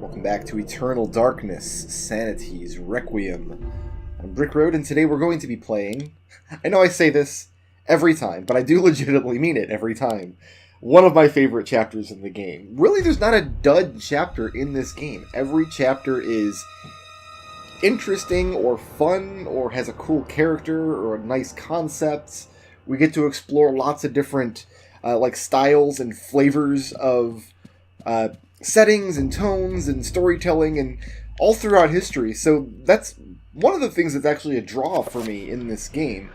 Welcome back to Eternal Darkness, Sanity's Requiem. I'm Brickroad, and today we're going to be playing... I know I say this every time, but I do legitimately mean it every time. One of my favorite chapters in the game. Really, there's not a dud chapter in this game. Every chapter is interesting or fun or has a cool character or a nice concept. We get to explore lots of different styles and flavors of settings and tones and storytelling and all throughout history. So that's one of the things that's actually a draw for me in this game.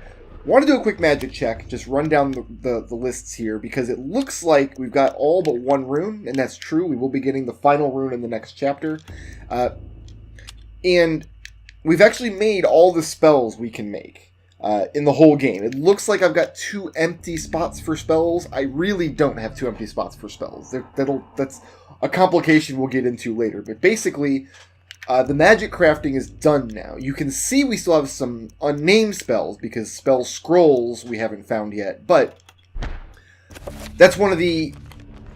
I want to do a quick magic check, just run down the lists here, because it looks like we've got all but one rune, and that's true. We will be getting the final rune in the next chapter. And we've actually made all the spells we can make in the whole game. It looks like I've got 2 empty spots for spells. I really don't have 2 empty spots for spells. That's a complication we'll get into later. But basically, the magic crafting is done now. You can see we still have some unnamed spells, because spell scrolls we haven't found yet. But that's one of the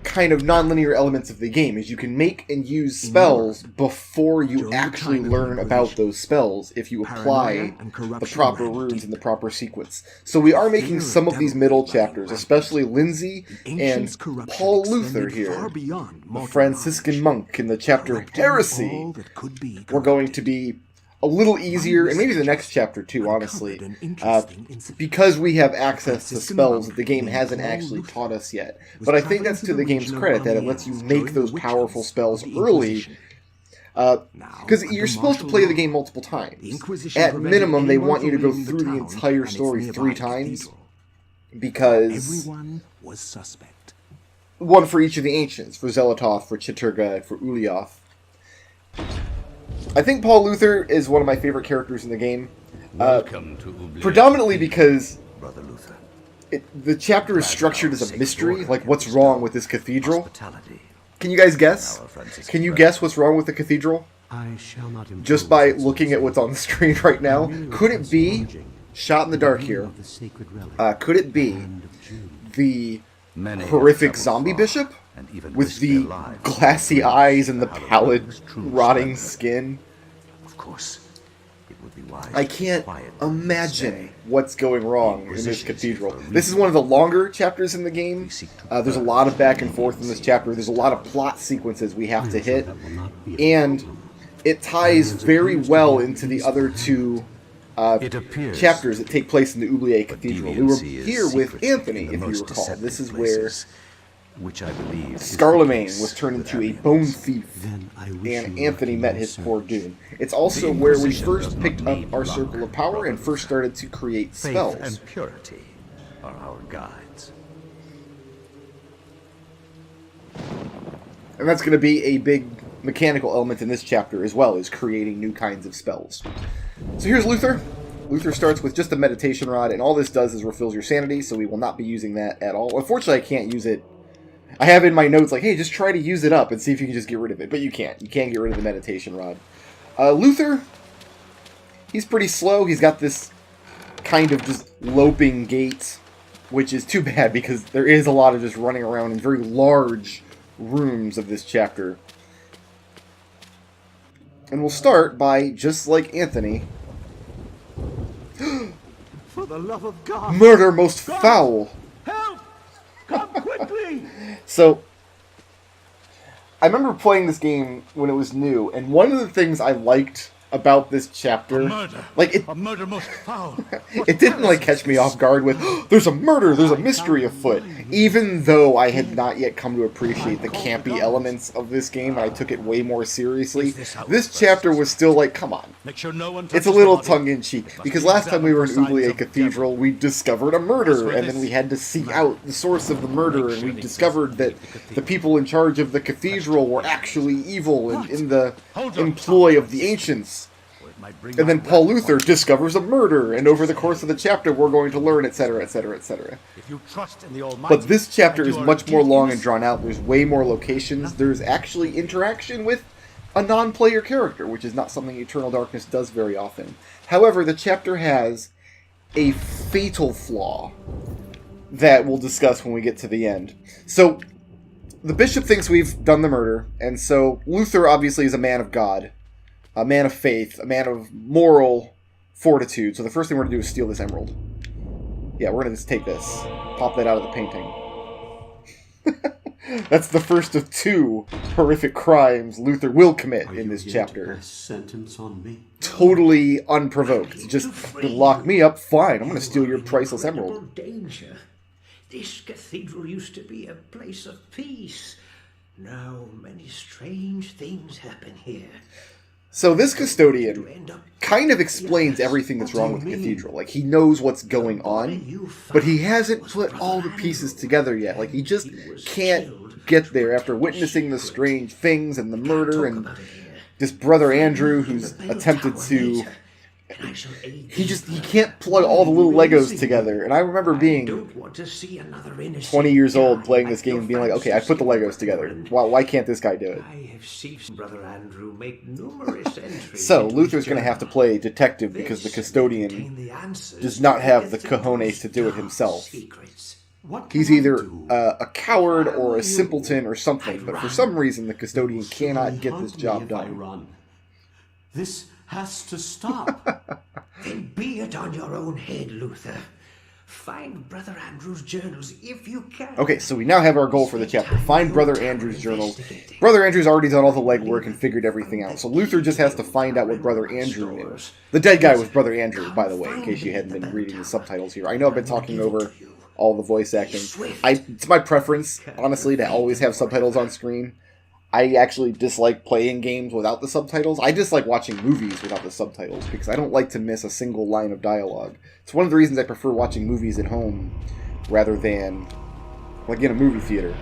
kind of non-linear elements of the game, is you can make and use spells before you actually learn about those spells if you apply the proper runes in the proper sequence. So we are making some of these middle chapters, especially Lindsay and Paul Luther here, the Franciscan monk in the chapter Heresy. We're going to be a little easier, and maybe the next chapter too, honestly, because we have access to spells that the game hasn't actually taught us yet. But I think that's to the game's credit, that it lets you make those powerful spells early, because you're supposed to play the game multiple times. At minimum, they want you to go through the entire story 3 times, because one for each of the ancients, for Zelatoth, for Chiturga, and for Ulyaoth. I think Paul Luther is one of my favorite characters in the game, predominantly because the chapter is structured as a mystery, like what's wrong with this cathedral. Can you guys guess? Can you guess what's wrong with the cathedral? Just by looking at what's on the screen right now. Could it be, shot in the dark here, could it be the horrific zombie bishop? With the glassy eyes and the pallid, rotting skin. Of course, it would be wise. I can't imagine what's going wrong in this cathedral. This is one of the longer chapters in the game. There's a lot of back and forth in this chapter. There's a lot of plot sequences we have to hit. And it ties very well into the other 2 chapters that take place in the Oubliette Cathedral. We were here with Anthony, if you recall. This is where Scarlemagne was turned into a bone thief, and Anthony met his poor doom. It's also where we first picked up our circle of power and first started to create spells. Faith and purity are our guides. And that's going to be a big mechanical element in this chapter as well, is creating new kinds of spells. So here's Luther. Luther starts with just a meditation rod, and all this does is refills your sanity, so we will not be using that at all. Unfortunately, I can't use it. I have in my notes, like, hey, just try to use it up and see if you can just get rid of it. But you can't. You can't get rid of the meditation rod. Luther, he's pretty slow. He's got this kind of just loping gait, which is too bad because there is a lot of just running around in very large rooms of this chapter. And we'll start by, just like Anthony, For the love of God! Murder most foul! Help! Come quickly! So, I remember playing this game when it was new, and one of the things I liked about this chapter, A murder most foul. it didn't like catch me off guard with, oh, there's a murder, there's a mystery afoot. Even though I had not yet come to appreciate the campy elements of this game, I took it way more seriously. This chapter was still like, come on. It's a little tongue-in-cheek, because last time we were in Oubliette Cathedral, we discovered a murder, and then we had to seek out the source of the murder, and we discovered that the people in charge of the cathedral were actually evil and in the employ of the ancients. And then Paul Luther discovers a murder, and over the course of the chapter we're going to learn, etc., etc., etc. But this chapter is much more long and drawn out. There's way more locations. There's actually interaction with a non-player character, which is not something Eternal Darkness does very often. However, the chapter has a fatal flaw that we'll discuss when we get to the end. So, the bishop thinks we've done the murder, and so Luther obviously is a man of God, a man of faith, a man of moral fortitude. So the first thing we're going to do is steal this emerald. Yeah, we're going to just take this. Pop that out of the painting. That's the first of 2 horrific crimes Luther will commit in this chapter. Sentence on me? Totally unprovoked. Just lock me up, fine. I'm going to steal your priceless emerald. Danger. This cathedral used to be a place of peace. Now many strange things happen here. So this custodian kind of explains everything that's wrong with the cathedral. Like, he knows what's going on, but he hasn't put all the pieces together yet. Like, he just can't get there after witnessing the strange things and the murder and this brother Andrew who's attempted to... He can't plug all the little Legos together. And I remember being 20 years old playing this game and being like, okay, I put the Legos together. Why can't this guy do it? I have seen Brother Andrew make numerous entries. So, Luther's going to have to play detective because the custodian does not have the cojones to do it himself. He's either a coward or a simpleton or something, but for some reason the custodian cannot get this job done. This has to stop. Then be it on your own head, Luther. Find Brother Andrew's journals if you can. Okay, so we now have our goal for the chapter. Find Brother Andrew's journals. Brother Andrew's already done all the legwork and figured everything out, so Luther just has to find out what Brother Andrew knew. The dead guy was Brother Andrew, by the way, in case you hadn't been reading the subtitles here. I know I've been talking over all the voice acting. It's my preference, honestly, to always have subtitles on screen. I actually dislike playing games without the subtitles. I dislike watching movies without the subtitles because I don't like to miss a single line of dialogue. It's one of the reasons I prefer watching movies at home rather than, like, in a movie theater.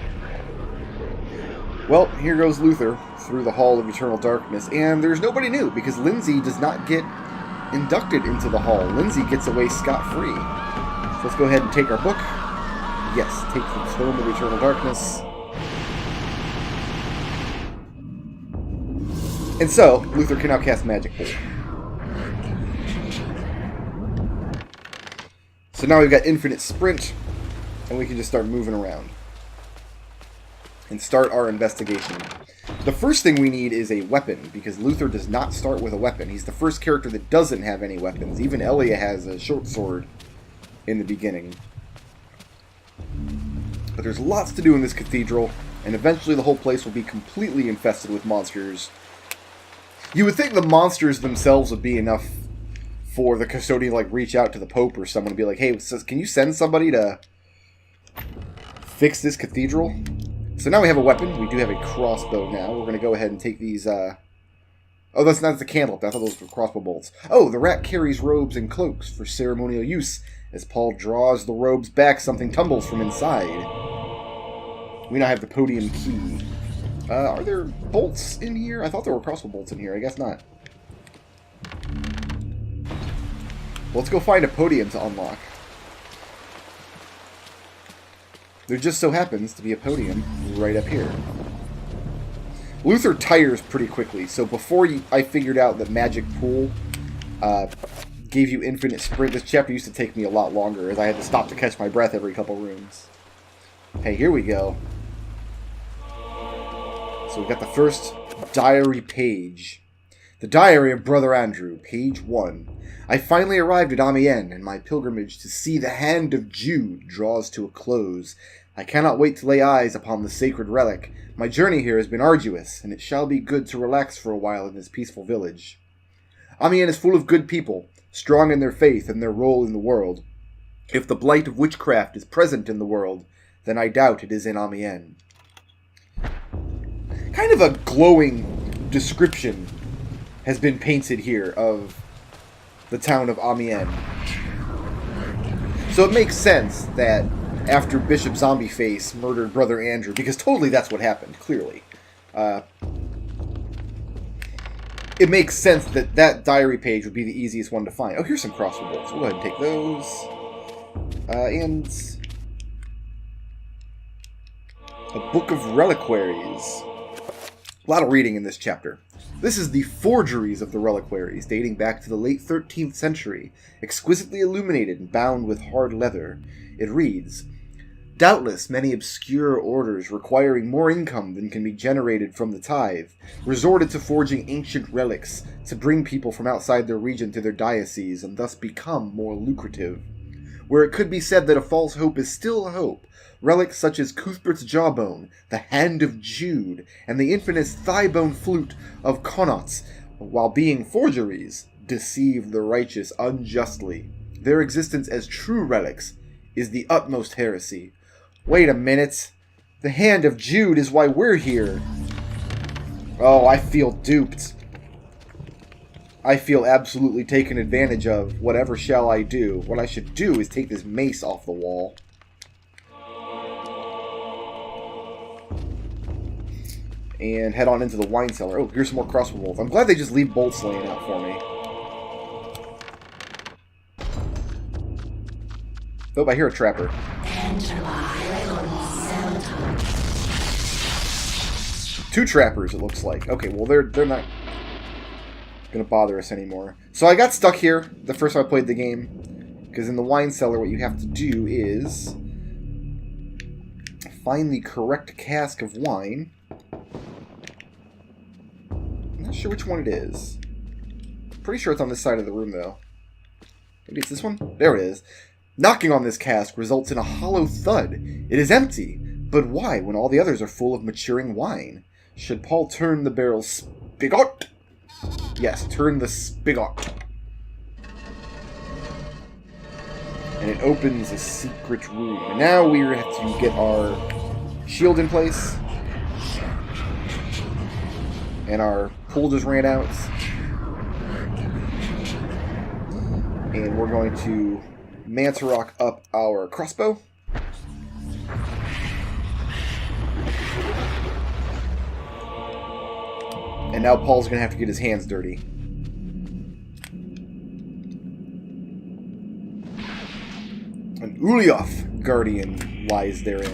Well, here goes Luther through the Hall of Eternal Darkness, and there's nobody new because Lindsay does not get inducted into the Hall. Lindsay gets away scot-free. So let's go ahead and take our book. Yes, take the Tome of Eternal Darkness. And so, Luther can now cast Magic Bolt. So now we've got infinite sprint, and we can just start moving around. And start our investigation. The first thing we need is a weapon, because Luther does not start with a weapon. He's the first character that doesn't have any weapons. Even Elia has a short sword in the beginning. But there's lots to do in this cathedral, and eventually the whole place will be completely infested with monsters. You would think the monsters themselves would be enough for the custodian to, like, reach out to the Pope or someone and be like, hey, can you send somebody to fix this cathedral? So now we have a weapon. We do have a crossbow now. We're going to go ahead and take these, Oh, that's a candle. I thought those were crossbow bolts. Oh, the rat carries robes and cloaks for ceremonial use. As Paul draws the robes back, something tumbles from inside. We now have the podium key. Are there bolts in here? I thought there were crossbow bolts in here. I guess not. Well, let's go find a podium to unlock. There just so happens to be a podium right up here. Luther tires pretty quickly, so before I figured out that Magic Pool gave you infinite sprint, this chapter used to take me a lot longer, as I had to stop to catch my breath every couple rooms. Hey, here we go. So we've got the first diary page. The Diary of Brother Andrew, page 1. I finally arrived at Amiens, and my pilgrimage to see the hand of Jude draws to a close. I cannot wait to lay eyes upon the sacred relic. My journey here has been arduous, and it shall be good to relax for a while in this peaceful village. Amiens is full of good people, strong in their faith and their role in the world. If the blight of witchcraft is present in the world, then I doubt it is in Amiens. Kind of a glowing description has been painted here of the town of Amiens. So it makes sense that after Bishop Zombieface murdered Brother Andrew, because totally that's what happened, clearly. It makes sense that that diary page would be the easiest one to find. Oh, here's some crossbow bolts. We'll go ahead and take those. And a book of reliquaries. A lot of reading in this chapter. This is the forgeries of the reliquaries, dating back to the late 13th century, exquisitely illuminated and bound with hard leather. It reads, Doubtless, many obscure orders requiring more income than can be generated from the tithe resorted to forging ancient relics to bring people from outside their region to their diocese and thus become more lucrative. Where it could be said that a false hope is still a hope, relics such as Cuthbert's jawbone, the hand of Jude, and the infamous thigh-bone flute of Connaught, while being forgeries, deceive the righteous unjustly. Their existence as true relics is the utmost heresy. Wait a minute. The hand of Jude is why we're here. Oh, I feel duped. I feel absolutely taken advantage of. Whatever shall I do? What I should do is take this mace off the wall. And head on into the wine cellar. Oh, here's some more crossbow bolts. I'm glad they just leave bolts laying out for me. Oh, I hear a trapper. Two trappers, it looks like. Okay, well, they're not gonna bother us anymore. So I got stuck here the first time I played the game, because in the wine cellar, what you have to do is find the correct cask of wine. I'm not sure which one it is. Pretty sure it's on this side of the room, though. Maybe it's this one? There it is. Knocking on this cask results in a hollow thud. It is empty. But why, when all the others are full of maturing wine? Should Paul turn the barrel spigot? Yes, turn the spigot. And it opens a secret room. And now we have to get our shield in place. And our pool just ran out. And we're going to Mantarok up our crossbow. And now Paul's going to have to get his hands dirty. An Ulyaoth Guardian lies therein.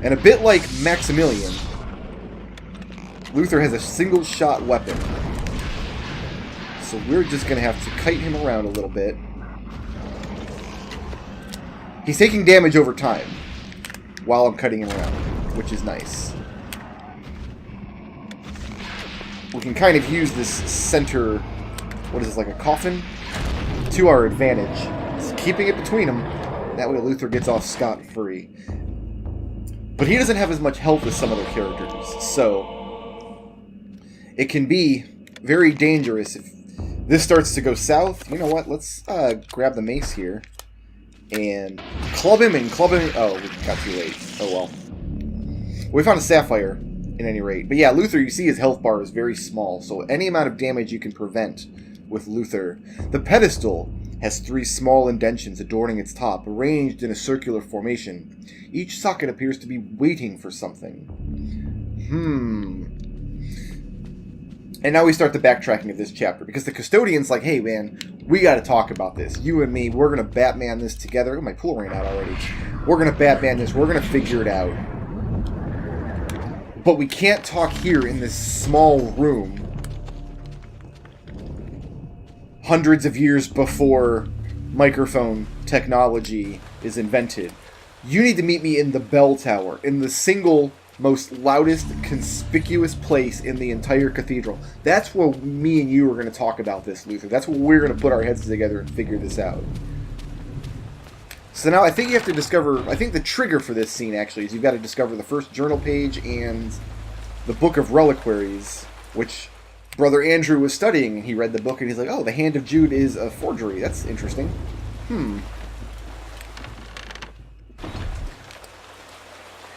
And a bit like Maximilian, Luther has a single-shot weapon. So we're just going to have to kite him around a little bit. He's taking damage over time while I'm cutting him around, which is nice. We can kind of use this center, what is this, like a coffin, to our advantage. Just keeping it between them. That way Luther gets off scot-free. But he doesn't have as much health as some other characters, so it can be very dangerous if this starts to go south. You know what? Let's grab the mace here and club him and club him. Oh, we got too late. Oh well. We found a sapphire, at any rate. But yeah, Luther, you see his health bar is very small, so any amount of damage you can prevent with Luther. The pedestal has 3 small indentions adorning its top, arranged in a circular formation. Each socket appears to be waiting for something. And now we start the backtracking of this chapter, because the custodian's like, hey man, we gotta talk about this. You and me, we're gonna Batman this together. Oh, my pool ran out already. We're gonna Batman this, we're gonna figure it out. But we can't talk here in this small room. Hundreds of years before microphone technology is invented. You need to meet me in the bell tower, in the single most loudest, conspicuous place in the entire cathedral. That's where me and you are going to talk about this, Luther. That's where we're going to put our heads together and figure this out. So now I think you have to discover, I think the trigger for this scene actually is you've got to discover the first journal page and the Book of Reliquaries, which Brother Andrew was studying, and he read the book and he's like, oh, the hand of Jude is a forgery. That's interesting.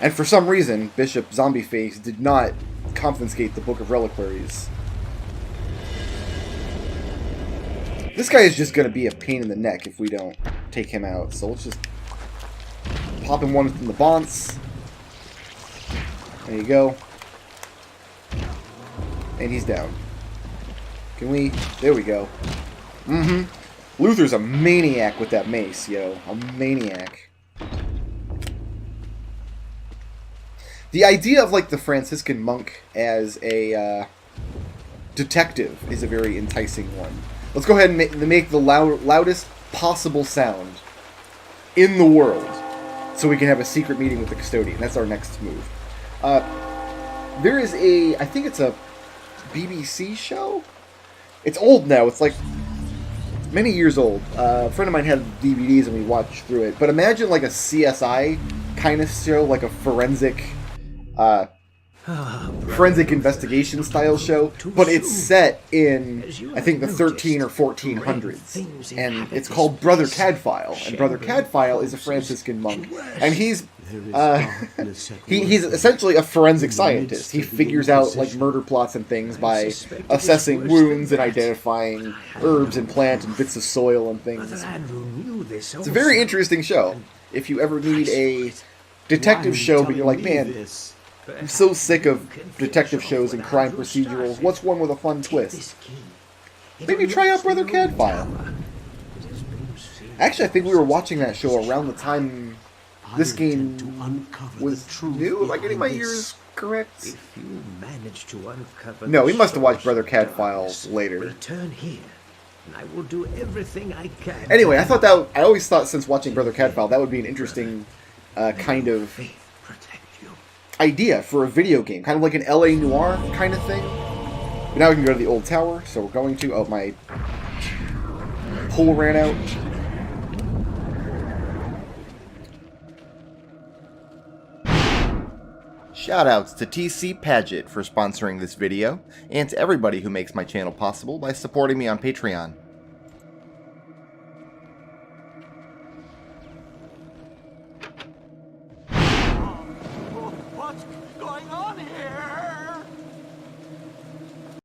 And for some reason, Bishop Zombieface did not confiscate the Book of Reliquaries. This guy is just going to be a pain in the neck if we don't take him out. So let's just pop him one in the bonce. There you go. And he's down. Can we? There we go. Luther's a maniac with that mace, yo. A maniac. The idea of, like, the Franciscan monk as a detective is a very enticing one. Let's go ahead and make the loudest possible sound in the world, so we can have a secret meeting with the custodian. That's our next move. There is I think it's a BBC show? It's old now. It's like many years old. A friend of mine had DVDs and we watched through it. But imagine like a CSI kind of show, like a forensic investigation style show, but it's set in, I think, the 13 or 1400s, and it's called Brother Cadfael, and Brother Cadfael is a Franciscan monk, and he's essentially a forensic scientist. He figures out like murder plots and things by assessing wounds and identifying herbs and plants and bits of soil and things. It's a very interesting show. If you ever need a detective show, but you're like, man, I'm so sick of detective shows and crime procedurals. What's one with a fun twist? Maybe try out Brother Cadfael. Actually, I think we were watching that show around the time this game was new. Am I getting my years correct? If you manage to uncover No, we must have watched Brother Cadfael later. Return here, and I will do everything I can. Anyway, I always thought since watching Brother Cadfael that would be an interesting kind of idea for a video game, kind of like an LA Noire kind of thing. But now we can go to the old tower, so we're going to. Oh, my pull ran out. Shoutouts to TC Paget for sponsoring this video, and to everybody who makes my channel possible by supporting me on Patreon.